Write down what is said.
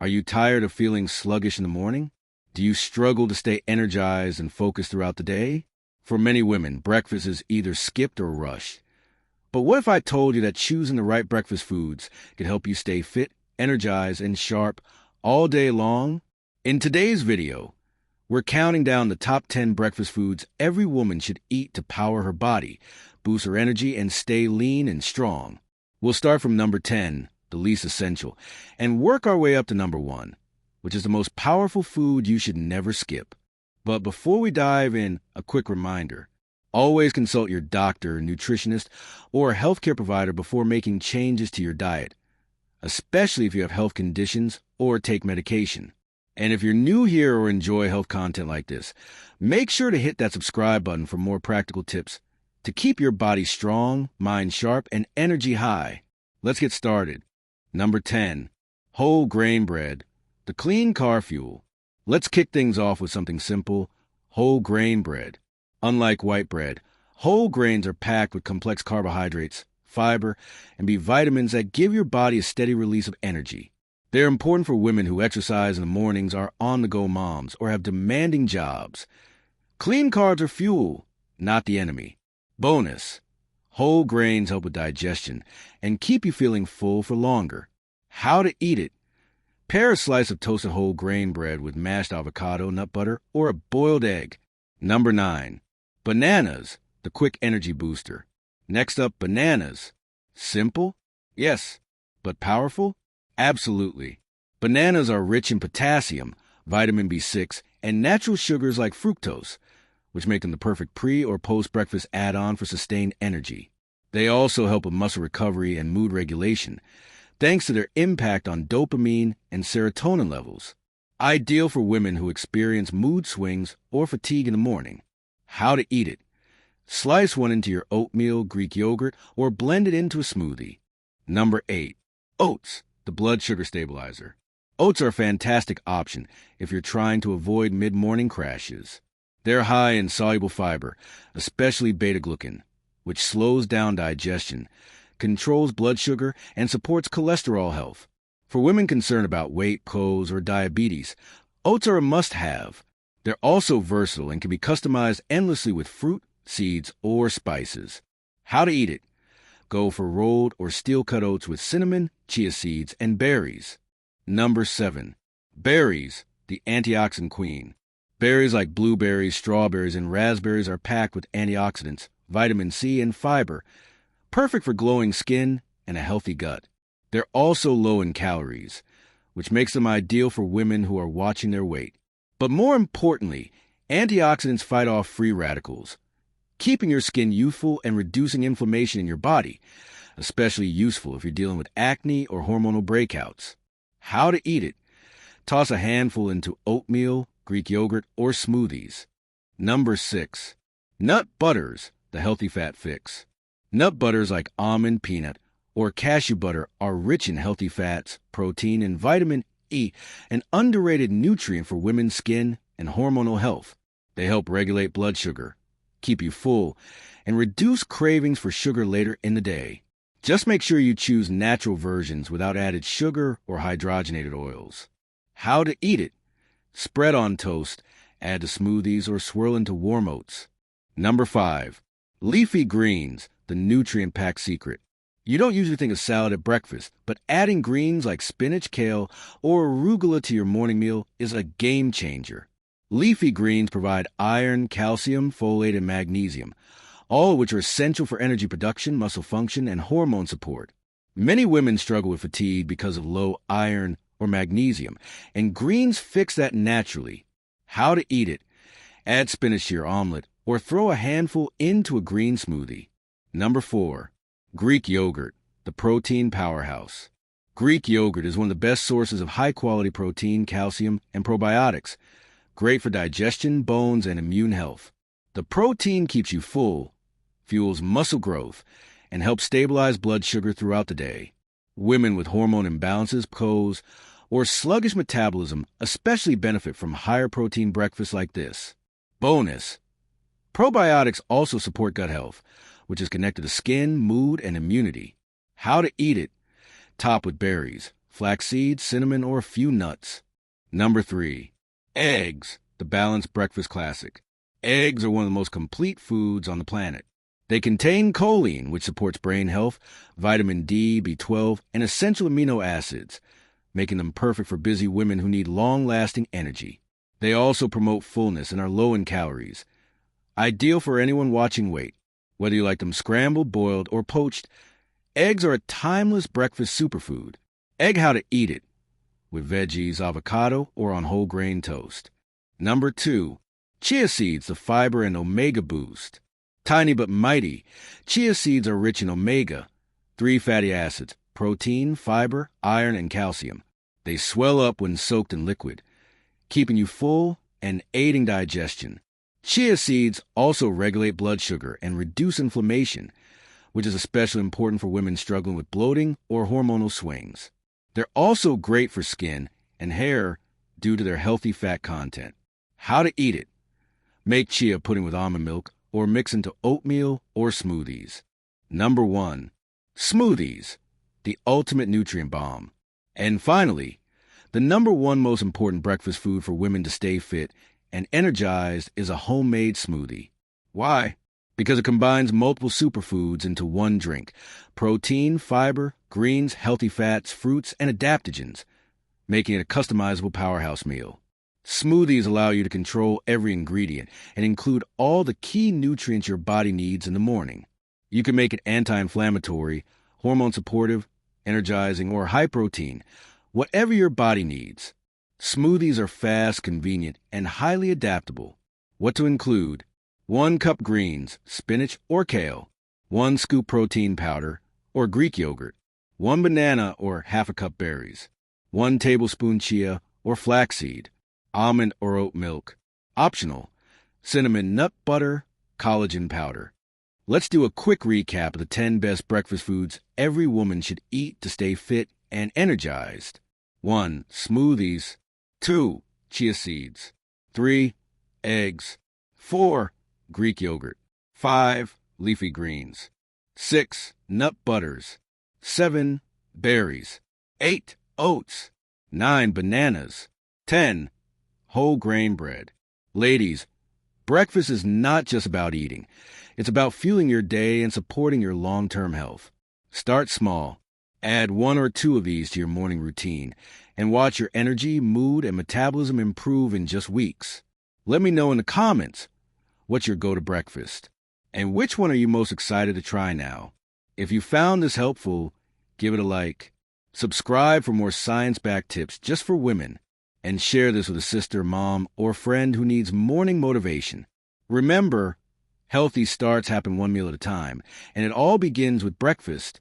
Are you tired of feeling sluggish in the morning? Do you struggle to stay energized and focused throughout the day? For many women, breakfast is either skipped or rushed. But what if I told you that choosing the right breakfast foods could help you stay fit, energized, and sharp all day long? In today's video, we're counting down the top 10 breakfast foods every woman should eat to power her body, boost her energy, and stay lean and strong. We'll start from number 10, the least essential, and work our way up to number 1, which is the most powerful food you should never skip. But before we dive in, a quick reminder. Always consult your doctor, nutritionist, or a healthcare provider before making changes to your diet, especially if you have health conditions or take medication. And if you're new here or enjoy health content like this, make sure to hit that subscribe button for more practical tips to keep your body strong, mind sharp, and energy high. Let's get started. Number 10, whole grain bread, the clean car fuel. Let's kick things off with something simple, whole grain bread. Unlike white bread, whole grains are packed with complex carbohydrates, fiber, and B vitamins that give your body a steady release of energy. They're important for women who exercise in the mornings, are on-the-go moms, or have demanding jobs. Clean carbs are fuel, not the enemy. Bonus, whole grains help with digestion and keep you feeling full for longer. How to eat it. Pair a slice of toasted whole grain bread with mashed avocado, nut butter, or a boiled egg. Number 9, bananas, the quick energy booster. Next up, bananas. Simple? Yes. But powerful? Absolutely. Bananas are rich in potassium, vitamin B6, and natural sugars like fructose, which make them the perfect pre- or post-breakfast add-on for sustained energy. They also help with muscle recovery and mood regulation, thanks to their impact on dopamine and serotonin levels. Ideal for women who experience mood swings or fatigue in the morning. How to eat it. Slice one into your oatmeal, Greek yogurt, or blend it into a smoothie. Number 8, oats, the blood sugar stabilizer. Oats are a fantastic option if you're trying to avoid mid-morning crashes. They're high in soluble fiber, especially beta-glucan, which slows down digestion, controls blood sugar, and supports cholesterol health. For women concerned about weight, pose, or diabetes, oats are a must-have. They're also versatile and can be customized endlessly with fruit, seeds, or spices. How to eat it. Go for rolled or steel-cut oats with cinnamon, chia seeds, and berries. Number 7, berries, the antioxidant queen. Berries like blueberries, strawberries, and raspberries are packed with antioxidants, vitamin C, and fiber, perfect for glowing skin and a healthy gut. They're also low in calories, which makes them ideal for women who are watching their weight. But more importantly, antioxidants fight off free radicals, keeping your skin youthful and reducing inflammation in your body, especially useful if you're dealing with acne or hormonal breakouts. How to eat it. Toss a handful into oatmeal, Greek yogurt, or smoothies. Number 6, nut butters, the healthy fat fix. Nut butters like almond, peanut, or cashew butter are rich in healthy fats, protein, and vitamin E, an underrated nutrient for women's skin and hormonal health. They help regulate blood sugar, keep you full, and reduce cravings for sugar later in the day. Just make sure you choose natural versions without added sugar or hydrogenated oils. How to eat it. Spread on toast, add to smoothies, or swirl into warm oats. Number 5, leafy greens, the nutrient-packed secret. You don't usually think of salad at breakfast, but adding greens like spinach, kale, or arugula to your morning meal is a game changer. Leafy greens provide iron, calcium, folate, and magnesium, all of which are essential for energy production, muscle function, and hormone support. Many women struggle with fatigue because of low iron or magnesium, and greens fix that naturally. How to eat it. Add spinach to your omelet, or throw a handful into a green smoothie. Number 4, Greek yogurt, the protein powerhouse. Greek yogurt is one of the best sources of high-quality protein, calcium, and probiotics, great for digestion, bones, and immune health. The protein keeps you full, fuels muscle growth, and helps stabilize blood sugar throughout the day. Women with hormone imbalances, PCOS, or sluggish metabolism especially benefit from higher protein breakfasts like this. Bonus, probiotics also support gut health, which is connected to skin, mood, and immunity. How to eat it. Top with berries, flaxseed, cinnamon, or a few nuts. Number 3. Eggs, the balanced breakfast classic. Eggs are one of the most complete foods on the planet. They contain choline, which supports brain health, vitamin D, B12, and essential amino acids, making them perfect for busy women who need long-lasting energy. They also promote fullness and are low in calories. Ideal for anyone watching weight. Whether you like them scrambled, boiled, or poached, eggs are a timeless breakfast superfood. Egg how to eat it, with veggies, avocado, or on whole grain toast. Number 2. Chia seeds, the fiber and omega boost. Tiny but mighty, chia seeds are rich in omega, 3 fatty acids, protein, fiber, iron, and calcium. They swell up when soaked in liquid, keeping you full and aiding digestion. Chia seeds also regulate blood sugar and reduce inflammation, which is especially important for women struggling with bloating or hormonal swings. They're also great for skin and hair due to their healthy fat content. How to eat it. Make chia pudding with almond milk or mix into oatmeal or smoothies. Number 1. Smoothies, the ultimate nutrient bomb. And finally, the number 1 most important breakfast food for women to stay fit and energized is a homemade smoothie. Why? Because it combines multiple superfoods into one drink: protein, fiber, greens, healthy fats, fruits, and adaptogens, making it a customizable powerhouse meal. Smoothies allow you to control every ingredient and include all the key nutrients your body needs in the morning. You can make it anti-inflammatory, hormone-supportive, energizing, or high-protein, whatever your body needs. Smoothies are fast, convenient, and highly adaptable. What to include? 1 cup greens, spinach or kale, 1 scoop protein powder or Greek yogurt, 1 banana or half a cup berries, 1 tablespoon chia or flaxseed, almond or oat milk. Optional: cinnamon nut butter, collagen powder. Let's do a quick recap of the 10 best breakfast foods every woman should eat to stay fit and energized. 1. Smoothies. 2. Chia seeds. 3. Eggs. 4. Greek yogurt. 5. Leafy greens. 6. Nut butters. 7. Berries. 8. Oats. 9. Bananas. 10. Whole grain bread. Ladies, breakfast is not just about eating. It's about fueling your day and supporting your long-term health. Start small. Add 1 or 2 of these to your morning routine and watch your energy, mood, and metabolism improve in just weeks. Let me know in the comments what's your go-to breakfast and which one are you most excited to try now. If you found this helpful, give it a like. Subscribe for more science-backed tips just for women, and share this with a sister, mom, or friend who needs morning motivation. Remember, healthy starts happen one meal at a time, and it all begins with breakfast.